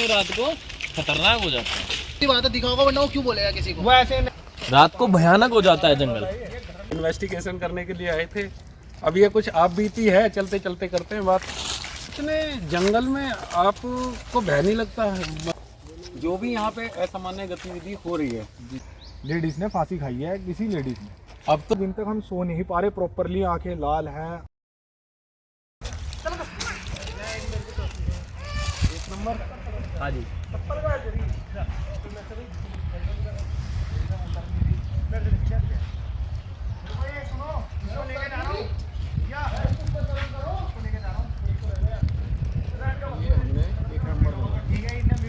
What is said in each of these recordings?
रात को खतरनाक हो जाता है। बात है, दिखाओगे वरना वो क्यों बोलेगा किसी को। वो ऐसे रात को भयानक हो जाता है जंगल। इन्वेस्टिगेशन करने के लिए आए थे। अब ये कुछ आप बीती है, चलते चलते करते हैं बात। इतने जंगल में आपको भय नहीं लगता है? जो भी यहाँ पे असामान्य गतिविधि हो रही है, लेडीज ने फांसी खाई है किसी लेडीज ने। अब तो दिन तक हम सो नहीं पा रहे प्रॉपरली, आंखें लाल हैं। एक नंबर। हाँ जी।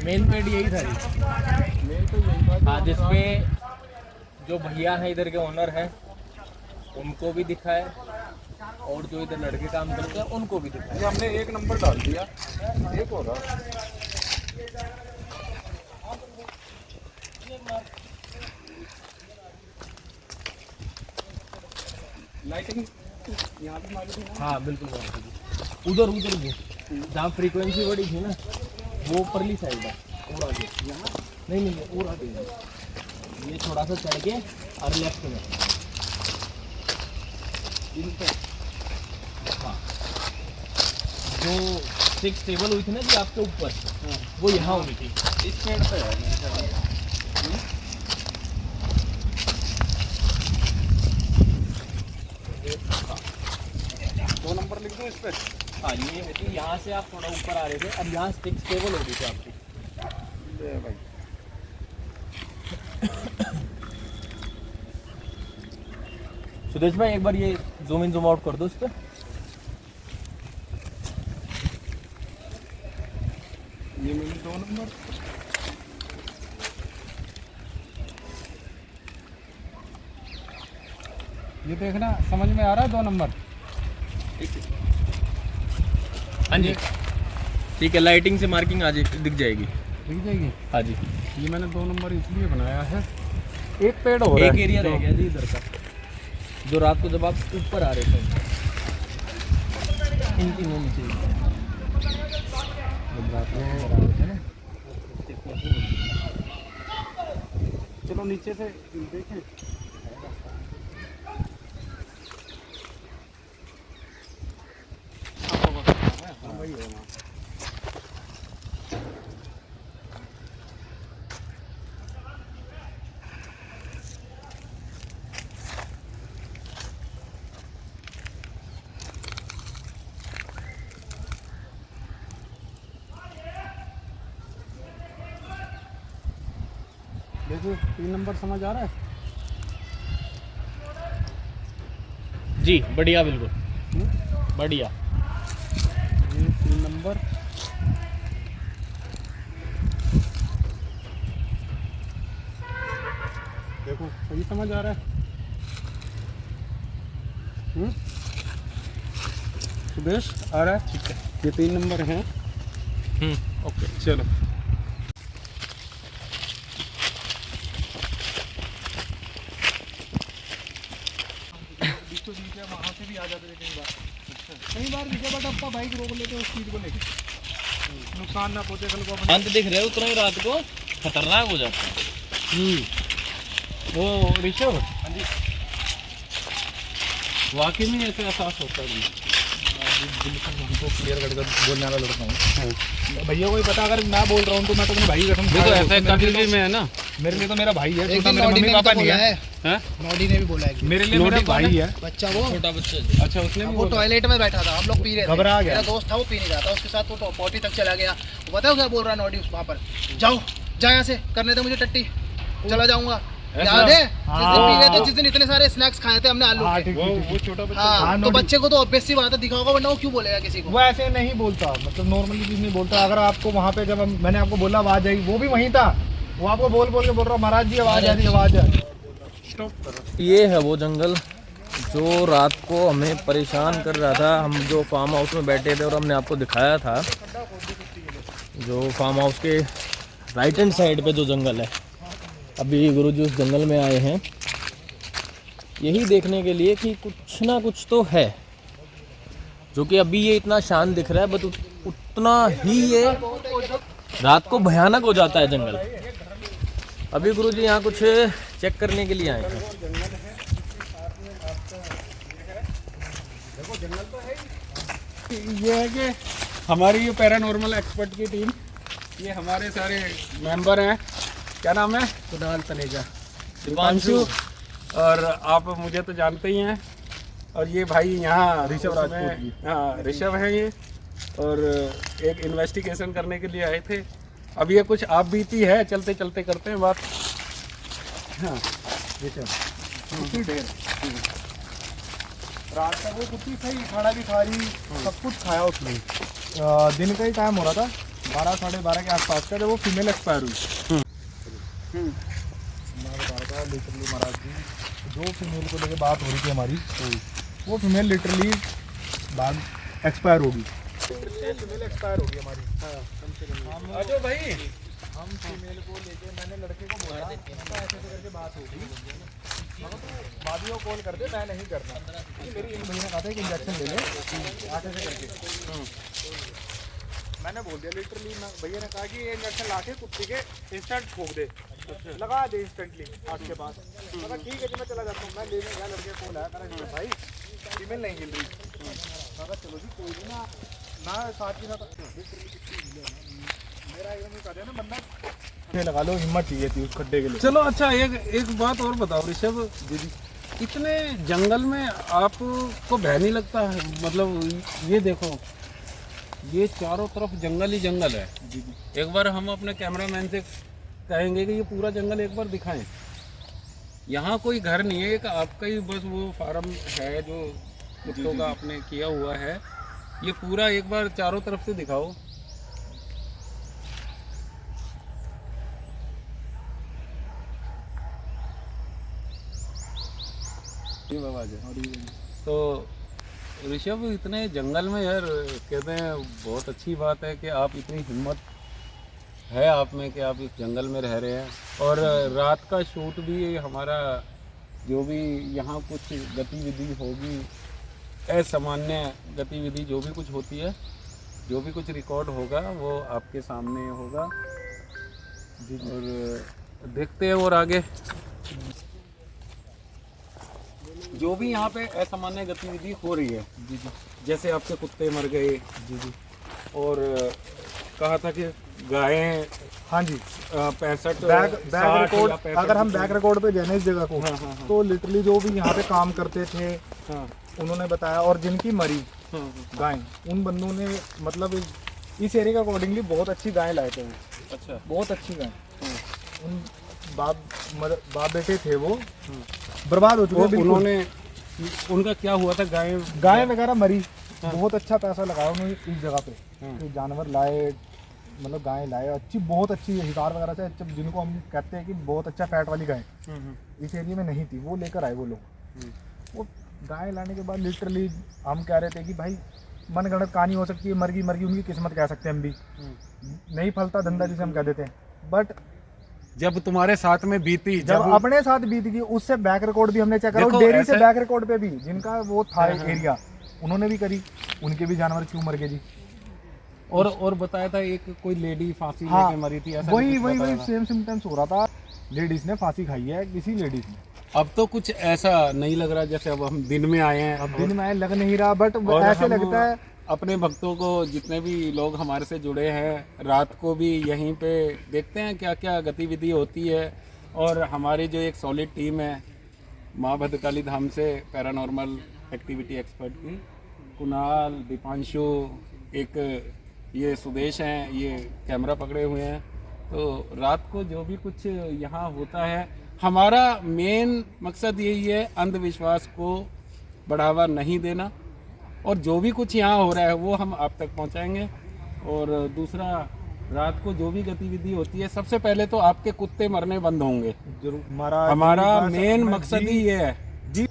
मेन पेड यही था जी। हाँ, जिसपे जो भैया हैं इधर के ओनर हैं उनको भी दिखा है और जो इधर लड़के काम करते हैं उनको भी दिखा है। ये हमने एक नंबर डाल दिया, एक होगा। लाइटिंग यहाँ पे मारी थी ना? हाँ बिल्कुल उधर भी जहाँ फ्रीक्वेंसी बड़ी थी ना वो परली साइड है। और आगे यहाँ नहीं और आगे ये थोड़ा सा चढ़ के और लेफ्ट में इन पे। हाँ, जो 6 टेबल हुई थी ना जी आपके ऊपर, वो यहाँ हुई थी इस पेड़ पे है। दो नंबर लिख दो इस पे। हाँ ये थी, यहाँ से आप थोड़ा ऊपर आ रहे थे, अब यहाँ 6 टेबल हो गई थी आपकी। ले भाई, सुदेश भाई एक बार ये जूम इन जूम आउट कर दो इस पर। ये मिली 2 नंबर। ये देखना समझ में आ रहा है 2 नंबर। हाँ जी ठीक है, लाइटिंग से मार्किंग आ जाए दिख जाएगी। दिख जाएगी। हाँ जी, ये मैंने 2 नंबर इसलिए बनाया है, एक पेड़ हो रहा है। एक एरिया रह गया जी इधर का, जो रात को जब आप ऊपर आ रहे थे इन तीनों में से जब रात में ऊपर आ रहे थे ना। चलो नीचे से देखें। वही है वहाँ। देखो 3 नंबर समझ आ रहा है? जी बढ़िया, बिल्कुल बढ़िया। ये 3 नंबर। देखो सही समझ आ रहा है? सुदेश आ रहा है? ठीक है, ये 3 नंबर हैं। ओके चलो। वहाँ से भी आ जाते थे कई बार विजय बट अपना बाइक रोक लेते उस चीज को लेके, नुकसान ना पहुंचे कल को अपने। अंत दिख रहे हो उतना ही रात को खतरनाक हो जाता है। वो ऋषभ, हाँ जी, वाकई में ऐसे एहसास होता है? हमको क्लियर करके बोलने वाला लड़का हूँ भैया को ही पता। अगर मैं बोल रहा हूँ तो मैं तो अपने भाई कसम खा रहा हूँ। ऐसे कभी में है ना, मेरे लिए तो मेरा भाई है, एक छोटा दिन मेरा नॉडी मम्मी ने भी पापा तो नहीं बोला है। है, नॉडी ने भी बोला है कि मेरे लिए मेरा भाई है। बच्चा वो छोटा बच्चा। अच्छा उसने भी वो टॉयलेट में बैठा था, हम लोग पी रहे थे, घबरा गया। मेरा दोस्त था वो पी नहीं रहा था, उसके साथ वो पॉटी तक चला गया। वो बताओ क्या बोल रहा है नॉडी वहाँ पर, जाओ जा यहाँ से, करने दे मुझे टट्टी, चला जाऊंगा। याद है जिस दिन पी गए थे, जिस दिन इतने सारे स्नैक्स खाए थे हमने आलू के। वो छोटा बच्चा। हाँ तो बच्चे को तो ऑब्वियस सी बात है दिखाओगा, वरना वो क्यों बोलेगा किसी को। वो ऐसे नहीं बोलता, मतलब नॉर्मली चीज नहीं बोलता। अगर आपको वहाँ पे जब मैंने आपको बोला आवाज आई, वो भी वहीं था, वो आपको बोल के बोल रहा महाराज जी आवाज आ रही, आवाज आ रही। ये है वो जंगल जो रात को हमें परेशान कर रहा था। हम जो फार्म हाउस में बैठे थे और हमने आपको दिखाया था, जो फार्म हाउस के राइट हैंड साइड पे जो जंगल है, अभी गुरुजी उस जंगल में आए हैं यही देखने के लिए कि कुछ ना कुछ तो है। जो कि अभी ये इतना शांत दिख रहा है, बट उतना ही ये रात को भयानक हो जाता है जंगल। अभी गुरुजी यहाँ कुछ चेक करने के लिए आए हैं। ये है कि हमारी ये पैरानॉर्मल एक्सपर्ट की टीम, ये हमारे सारे मेंबर हैं। क्या नाम है? कुणाल तनेजा, दीपांशु, और आप मुझे तो जानते ही हैं। और ये भाई यहाँ ऋषभ राजपूत। हाँ, ऋषभ हैं ये, और एक इन्वेस्टिगेशन करने के लिए आए थे। अब ये कुछ आप बीती है, चलते चलते करते हैं बात। हाँ, रात का वो कुछ सही खाना भी खा रही, सब कुछ खाया उसने। दिन का ही टाइम हो रहा था, 12 साढ़े 12 के आसपास का, जब वो फीमेल एक्सपायर हुई। मैं बता रहा था लिटरली महाराज जी, जो फीमेल को लेके बात हो रही थी हमारी, वो फीमेल लिटरली बाद एक्सपायर होगी। फीमेल एक्सपायर होगी हमारी। आजो भाई, हम फीमेल को लेके, मैंने लड़के को बोला ऐसे करके बात होगी, मगर तो भाभी को कॉल कर दे, मैं नहीं करना, क्योंकि मेरी इन भैया ने कहा था कि इंजेक्शन ले ले ऐसे करके। मैंने बोल दिया लिटरली, भैया ने कहा कि ये इंजेक्शन ला के कुत्ते के इंस्टेंट ठोक दे, लगा दे इंस्टेंटली आग के पास। मैं ठीक है जी, मैं चला जाता हूँ। मैं लेने गया, लड़के को लाया, करा भाई फीमेल नहीं मिल रही। मैं चलो जी कोई नहीं ना, ना साथ के साथ मेरा एकदम ही कहते हैं ना बंदा लगा लो, हिम्मत चाहिए थी उस खड्डे के लिए। चलो अच्छा, एक बात और बताओ ऋषभ दीदी, इतने जंगल में आपको भय नहीं लगता है? मतलब ये देखो, ये चारों तरफ जंगल ही जंगल है। एक बार हम अपने कैमरामैन से कहेंगे कि ये पूरा जंगल एक बार दिखाएं। यहाँ कोई घर नहीं है, एक आपका ही बस वो फार्म है जो कुत्तों का आपने किया हुआ है। ये पूरा एक बार चारों तरफ से दिखाओ। तो ऋषभ, इतने जंगल में यार, कहते हैं बहुत अच्छी बात है कि आप इतनी हिम्मत है आप में कि आप इस जंगल में रह रहे हैं। और रात का शूट भी हमारा, जो भी यहाँ कुछ गतिविधि होगी, असामान्य गतिविधि जो भी कुछ होती है, जो भी कुछ रिकॉर्ड होगा वो आपके सामने होगा। और देखते हैं और आगे जो भी यहाँ पे असामान्य गतिविधि हो रही है। जी जी, जैसे आपके कुत्ते मर गए। जी जी, और कहा था कि गायें, हाँ जी, 65 बैक रिकॉर्ड, अगर हम बैक रिकॉर्ड पे जाने इस जगह को, तो लिटरली जो भी यहाँ पे काम करते थे, उन्होंने बताया, और जिनकी मरी गायें, उन बंदों ने मतलब इस एरिया के अकॉर्डिंगली बहुत अच्छी गायें लाए थे। अच्छा, बहुत अच्छी गायें। उन बाप बेटे थे, वो बर्बाद हो चुके हैं। उन्होंने, उनका क्या हुआ था? गायें वगैरह मरी। बहुत अच्छा पैसा लगाया उन्होंने इस जगह पे, तो जानवर लाए, मतलब गायें लाए अच्छी, बहुत अच्छी हिसार वगैरह से, जिनको हम कहते हैं कि बहुत अच्छा फैट वाली गाय इस एरिया में नहीं थी, वो लेकर आए वो लोग। वो गाय लाने के बाद लिटरली हम कह रहे थे कि भाई मनगढ़ंत कहानी हो सकती है, मर गई उनकी किस्मत कह सकते हैं हम भी, नहीं फलता धंधा जिसे हम कह देते हैं। बट जब तुम्हारे साथ में बीती, जब अपने साथ बीत गई, उससे बैक रिकॉर्ड भी हमने चेक करा, डेयरी से बैक रिकॉर्ड पे भी जिनका वो था एरिया, उन्होंने भी करी, उनके भी जानवर क्यों मर गए जी। और बताया था एक कोई लेडी फांसी लेके मरी थी, ऐसा वही सेम सिम्टम्स हो रहा था। लेडीज ने फांसी खाई है, किसी लेडीज ने। अब तो कुछ ऐसा नहीं लग रहा, जैसे अब हम दिन में आए हैं, अब दिन में आए लग नहीं रहा, बट ऐसे लगता है अपने भक्तों को, जितने भी लोग हमारे से जुड़े हैं, रात को भी यहीं पे देखते हैं क्या क्या गतिविधि होती है। और हमारी जो एक सॉलिड टीम है माँ भद्रकाली धाम से, पैरानॉर्मल एक्टिविटी एक्सपर्ट की, कुणाल, दीपांशु, एक ये सुदेश हैं, ये कैमरा पकड़े हुए हैं। तो रात को जो भी कुछ यहाँ होता है, हमारा मेन मकसद यही है, अंधविश्वास को बढ़ावा नहीं देना, और जो भी कुछ यहाँ हो रहा है वो हम आप तक पहुँचाएंगे। और दूसरा, रात को जो भी गतिविधि होती है, सबसे पहले तो आपके कुत्ते मरने बंद होंगे। जरूर, हमारा मेन मकसद ही ये है जी।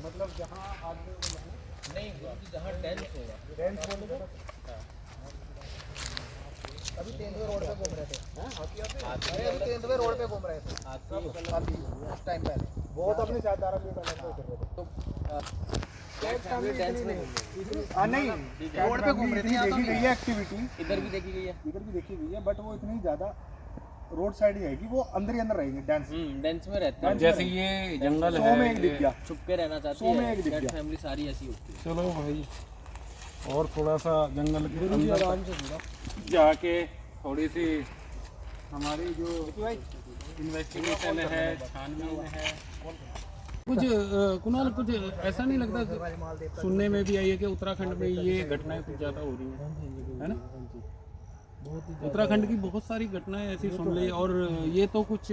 मतलब जहाँ नहीं, जहाँ टेंस होगा, अभी तेंदुए रोड पे घूम रहे थे। अभी तेंदुए रोड पे घूम रहे थे उस टाइम पहले, बहुत अपने साथ दारा भी कर रहे थे। तो नहीं रोड पे घूम रहे थे यहाँ तो देखी गई है एक्टिविटी, इधर भी देखी गई है। इधर भी देखी गई है, बट वो इतनी ज्यादा रोड साइड ही रहेगी, वो अंदर ही अंदर रहेंगी डांस। डेंस में रहता है, जैसे ये जंगल 100 में एक है, दिख गया। छुप के रहना चाहती 100 में है। एक दिख कैट गया। फैमिली सारी ऐसी होती है। चलो भाई और थोड़ा सा जंगल के अंदर आराम से थोड़ा जाके थोड़ी सी हमारी जो इन्वेस्टिगेशन है, छानबीन है, कुछ कुणाल कुछ ऐसा नहीं लगता, सुनने में भी आई है कि उत्तराखंड में ये घटनाएं कुछ ज़्यादा हो रही हैं, है ना? उत्तराखंड की बहुत सारी घटनाएं ऐसी सुन ली, और ये तो कुछ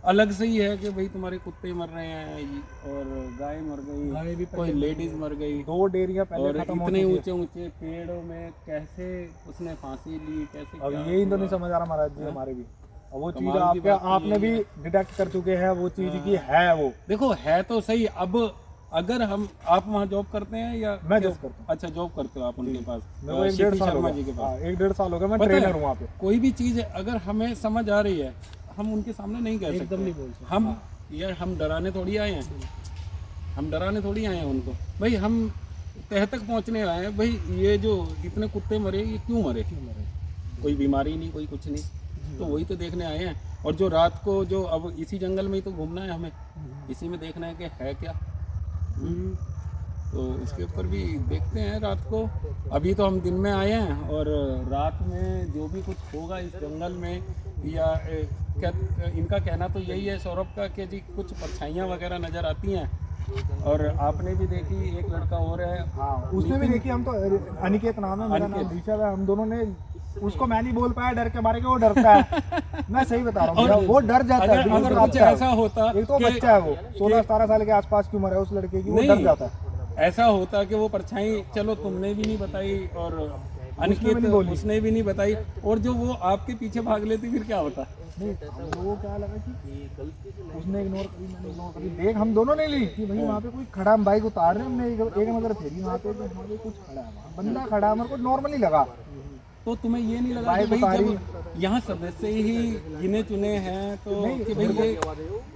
अलग से ही है कि भाई तुम्हारे कुत्ते मर रहे हैं और गाय मर गई, कोई लेडीज मर गई, 2 डेरियां पहले और खत्म हो इतने चुकी है। ऊंचे ऊंचे पेड़ों में कैसे उसने फांसी ली, कैसे अब क्या यही तो हुआ? नहीं समझ आ रहा महाराज जी हमारे भी। अब वो चीज कमाल की आपके बात तो आपने ये भी डिटेक्ट कर चुके हैं वो चीज की है वो। देखो है तो सही। अब अगर हम आप वहाँ जॉब करते हैं या मैं जॉब करता हूँ। अच्छा जॉब करते हो आप उनके पास, मैं वो 1.5 शिपी साल हो शर्मा गया। जी के हाँ, पास। 1.5 साल हो गया मैं पता है, ट्रेनर हूँ वहाँ पे। कोई भी चीज़ अगर हमें समझ आ रही है हम उनके सामने नहीं कह सकते, नहीं बोल सकते। हम यार हम डराने थोड़ी आए हैं, हम डराने थोड़ी आए हैं उनको। भाई हम तह तक पहुँचने आए हैं। भाई ये जो इतने कुत्ते मरे ये क्यों मरे? कोई बीमारी नहीं, कोई कुछ नहीं, तो वही तो देखने आए हैं। और जो रात को जो अब इसी जंगल में ही तो घूमना है हमें, इसी में देखना है कि है क्या। तो उसके ऊपर भी देखते हैं रात को। अभी तो हम दिन में आए हैं, और रात में जो भी कुछ होगा इस जंगल में, या क्या इनका कहना तो यही है सौरभ का कि जी कुछ परछाइयाँ वगैरह नज़र आती हैं। और आपने भी देखी, एक लड़का और है, हाँ उसने भी देखी। हम तो अनिकेत नाम है, मेरा नाम ऋषभ है। हम दोनों ने उसको मैं नहीं बोल पाया डर के मारे के, वो डरता है। मैं सही बता रहा हूँ भैया, वो डर जाता है। अगर बिल्कुल कुछ आता है। ऐसा होता एक तो कि- बच्चा है वो 16-17 साल के आसपास की उम्र है उस लड़के की, वो डर नहीं, जाता है। ऐसा होता कि वो परछाई चलो तुमने भी नहीं बताई और अनिकेत भी नहीं बोली। उसने भी नहीं बताई, और जो वो आपके पीछे भाग लेती फिर क्या होता? नहीं हम लोगों को क्या लगा कि उसने इग्नोर करी, मैंने इग्नोर करी। देख हम दोनों ने ली कि भाई वहाँ पे कोई खड़ा, हम बाइक उतार रहे हैं, हमने एक नजर फेरी वहाँ पे, तो वहाँ पे कुछ खड़ा है, वहाँ बंदा खड़ा है, मेरे को नॉर्मली लगा। तो तुम्हें ये नहीं लगा कि बाइक भाई उतारी। जब यहाँ सदस्य ही गिने चुने हैं तो नहीं, कि भाई ये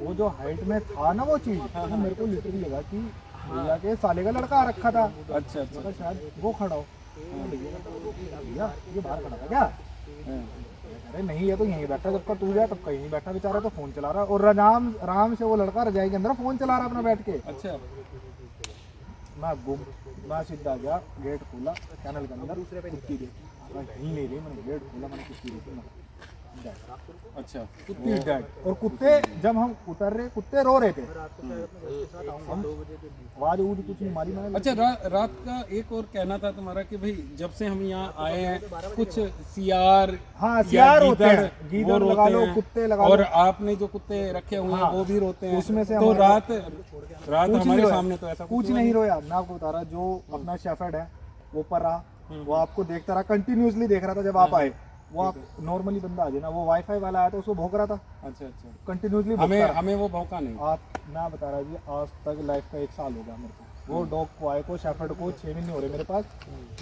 वो जो हाइट में था ना वो चीज, वो मेरे को लिटरली लगा कि भैया के साले का लड़का आ रखा था। अच्छा अच्छा मगर शायद वो खड़ा हो। भैया ये बाहर खड़ा था क्या? अरे नहीं है तो यहीं बैठा, जब तक तू गया तब कहीं नहीं बैठा बेचारा, तो फोन चला रहा। और आराम से वो लड़का रजाई के अंदर फोन चला रहा अपना बैठ के। अच्छा मैं सीधा गया, गेट खोला, कैनल के अंदर कुत्ती देखी, मैं यहीं नहीं रही, मैंने गेट खोला, मैंने कुत्ती देखी, मैं अच्छा कुत्ती डेड। और कुत्ते जब हम उतर रहे, कुत्ते रो रहे थे, हम आवाज वूज कुछ नहीं मारी मैंने। अच्छा रात का एक और कहना था तुम्हारा कि भाई जब से हम यहाँ आए हैं कुछ सियार, हाँ या सियार होते हैं, वो गीदड़ रोते लगा लो, हैं, कुत्ते लगा और लो। आपने जो कुत्ते रखे हुए हैं हाँ, वो भी रोते हैं। उसमें से तो हमारे- रात कुछ नहीं हमारे रोया। सामने तो ऐसा कुछ नहीं रोया। मैं आपको बता रहा, जो अपना शेफर्ड है वो पर रहा, वो आपको देखता रहा, कंटिन्यूसली देख रहा था। जब आप आए, वो आप नॉर्मली बंदा आ जाए ना, वो वाईफाई वाला आया तो उसको भौंक रहा था अच्छा अच्छा कंटिन्यूसली। हमें वो भौंका नहीं। आप मैं बता रहा जी, आज तक लाइफ का 1 साल हो गया मेरे को। वो डॉग को आए को, शेफर्ड को 6 महीने हो रहे मेरे पास,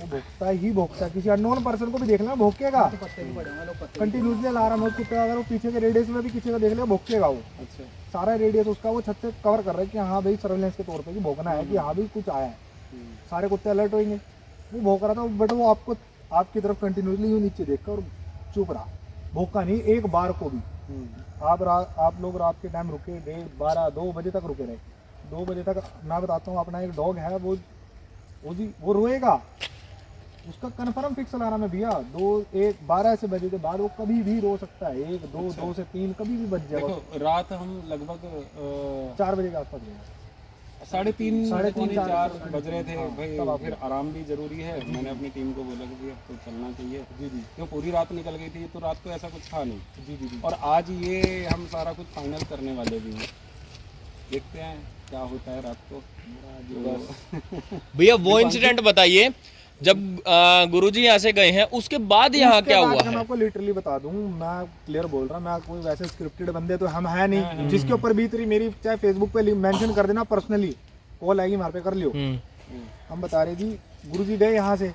वो भोंकता ही भोंकता। किसी अननोन पर्सन को भी देख लेना भोंकेगा कंटिन्यूसली। अलार्म है कुत्ते, अगर वो पीछे के रेडियस में भी किसी का देख लेगा भोंकेगा वो। अच्छा सारा रेडियस उसका वो छत से कवर कर रहा है कि हाँ भाई सर्वेलेंस के तौर पे कि भौंकना है, कि हाँ भाई कुछ आया है। सारे कुत्ते अलर्ट होंगे। वो भौंक रहा था, बट वो आपको आपकी तरफ कंटिन्यूसली नीचे देखकर और चुप रहा, भौंका नहीं एक बार को भी। आप लोग रात के टाइम रुके, 1:30-2 बजे तक रुके रहे। 2 बजे तक मैं बताता हूँ, अपना एक डॉग है वो रोएगा, उसका कन्फर्म फिक्स अलार्म है भैया। 12 से बजे के बाद वो कभी भी रो सकता है। 1, 2, 2 से 3 कभी भी बज जाएगा। देखो रात हम लगभग 4 बजे के आसपास गए। 3:30 4:30 4 बज रहे थे। भाई तब आप फिर आराम भी जरूरी है। मैंने अपनी टीम को बोला कि अब तो चलना चाहिए। जी जी, क्यों पूरी रात निकल गई थी, तो रात को ऐसा कुछ था नहीं। जी जी जी। और आज ये हम सारा कुछ फाइनल करने वाले भी हैं, देखते हैं क्या होता है रात को। भैया वो इंसिडेंट बताइए जब गुरुजी यहाँ से गए हैं, उसके बाद यहाँ उसके क्या बाद हुआ मैं है? आपको लिटरली बता दूं, मैं क्लियर बोल रहा हूं, मैं कोई वैसे स्क्रिप्टेड बंदे तो हम है नहीं। जिसके ऊपर बीत रही मेरी, चाहे फेसबुक पे मेंशन कर देना, पर्सनली कॉल आएगी हमारे पे, कर लियो। हम बता रहे जी, गुरुजी गए यहाँ से,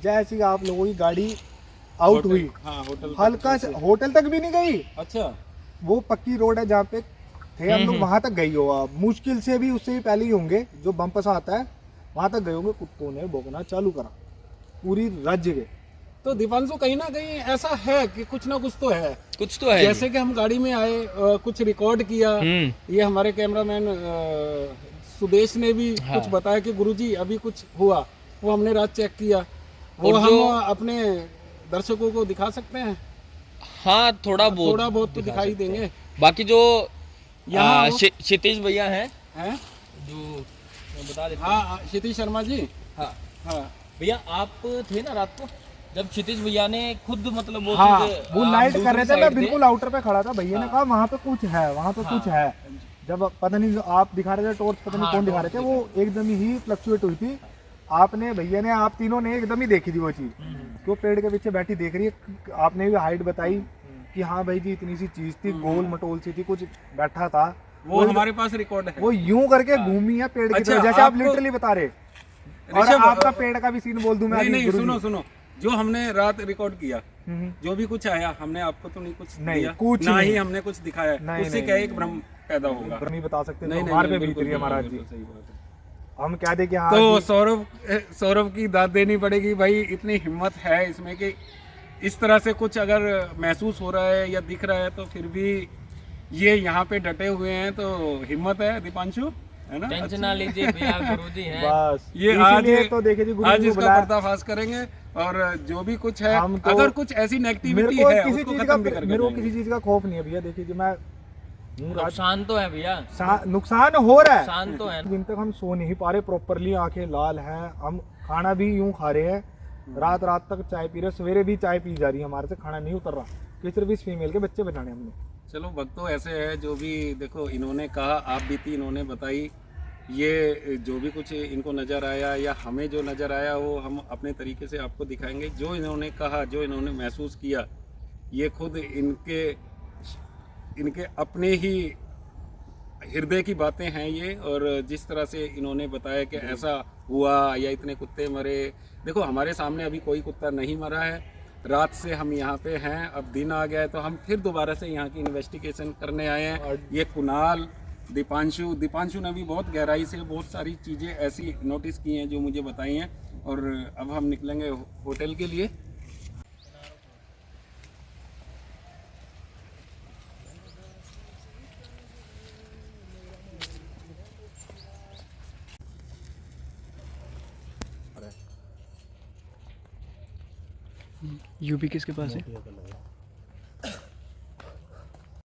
जैसी आप लोगों की गाड़ी आउट हुई, हाँ होटल हल्का से होटल तक भी नहीं गई। अच्छा वो पक्की रोड है जहाँ पे थे हम लोग वहां तक गए हो, अब मुश्किल से भी उससे भी पहले ही होंगे, जो बम्पस आता है वहां तक गए होंगे, कुत्तों ने भौंकना चालू करा पूरी राज्य के। तो दीपांशु कहीं ना कहीं ऐसा है कि कुछ ना कुछ तो है। कुछ तो है। जैसे कि हम गाड़ी में आए, कुछ रिकॉर्ड किया, ये हमारे कैमरामैन सुदेश ने भी कुछ बताया कि गुरुजी अभी कुछ हुआ, वो हमने रात चेक किया, वो और हम अपने दर्शकों को दिखा सकते हैं। हाँ थोड़ा बहुत तो दिखाई देंगे। बाकी जो यहाँ क्षितिज भैया हैं हैं जो मैं बता देता हाँ क्षितिज शर्मा जी। हाँ हाँ भैया आप थे ना रात को जब क्षितिज भैया ने खुद मतलब वो हाँ चीज़, वो आप लाइट दूसरी कर रहे थे, साइड मैं बिल्कुल आउटर पे खड़ा था, भैया ने हाँ। कहा वहाँ पे कुछ है, वहाँ पे कुछ है। जब पता नहीं आप दिखा रहे थे टॉर्च, पता नहीं हाँ, कौन दिखा रहे थे, वो एकदम ही फ्लक्चुएट हुई थी। आपने भैया ने, आप तीनों ने एकदम ही देखी थी वो चीज, क्यों पेड़ के पीछे बैठी देख रही है। आपने भी हाइट बताई कि हाँ भाई जी इतनी सी चीज थी, गोल मटोल सी थी, कुछ बैठा था, वो हमारे पास रिकॉर्ड है। वो यूं करके घूमी है पेड़ की अच्छा, तरफ, जैसे आप आपको- लिटरली बता रहे। और ऋषभ, आपका पेड़ का भी सीन बोल दूं मैं नहीं अभी नहीं, गुरुजी। सुनो जो हमने रात रिकॉर्ड किया, हम्म। जो भी कुछ आया, हमने आपको तो नहीं कुछ नहीं, दिया, कुछ ना नहीं। ही हमने कुछ दिखाया, नहीं, उससे नहीं, क्या नहीं, एक भ्रम पैदा होगा। नहीं बता सकते, नहीं, तो नहीं, हमारे नहीं, पे बीत बिल्कुल, रही है महाराज जी। बिल्कुल सही बात है। हम कह दे कि हाँ तो जी, सौरभ की दाद देनी पड़ेगी भाई, इतनी हिम्मत है इसमें कि इस तरह से कुछ अगर महसूस हो रहा है या दिख रहा है तो फिर भी ये यहाँ पे डटे हुए हैं, तो हिम्मत है दीपांशु, है ना। टेंशन ना लीजिए भैया गुरुजी हैं। बस ये आज इसीलिए तो देखिए जी आज गुरुजी को इसका बुलाया। पर्दाफाश करेंगे, और जो भी कुछ है, हम तो- अगर कुछ ऐसी मेरे नेगेटिविटी को है किसी उसको चीज का, खत्म भी करके मेरे को जाएंगे। किसी चीज का खौफ नहीं है भैया। देखिए जी मैं हूँ राज, नुकसान तो है भैया, नुकसान हो रहा है, नुकसान तो है। दिन तक हम सो नहीं पा रहे प्रॉपरली, आंखें लाल हैं, हम खाना भी यूं खा रहे हैं, रात रात तक चाय पी रहे, सवेरे भी चाय पी जा रही है, हमारे से खाना नहीं उतर रहा, कि सिर्फ इस फीमेल के बच्चे बचाने हमने। चलो भक्तों, ऐसे है जो भी देखो इन्होंने कहा, आप बीती इन्होंने बताई, ये जो भी कुछ इनको नज़र आया या हमें जो नज़र आया वो हम अपने तरीके से आपको दिखाएंगे। जो इन्होंने कहा, जो इन्होंने महसूस किया, ये खुद इनके अपने ही हृदय की बातें हैं ये। और जिस तरह से इन्होंने बताया कि ऐसा हुआ या इतने कुत्ते मरे, देखो हमारे सामने अभी कोई कुत्ता नहीं मरा है, रात से हम यहाँ पे हैं, अब दिन आ गया है तो हम फिर दोबारा से यहाँ की इन्वेस्टिगेशन करने आए हैं। ये कुणाल, दीपांशु ने भी बहुत गहराई से बहुत सारी चीज़ें ऐसी नोटिस की हैं जो मुझे बताई हैं। और अब हम निकलेंगे होटल के लिए। यूपी किसके पास है?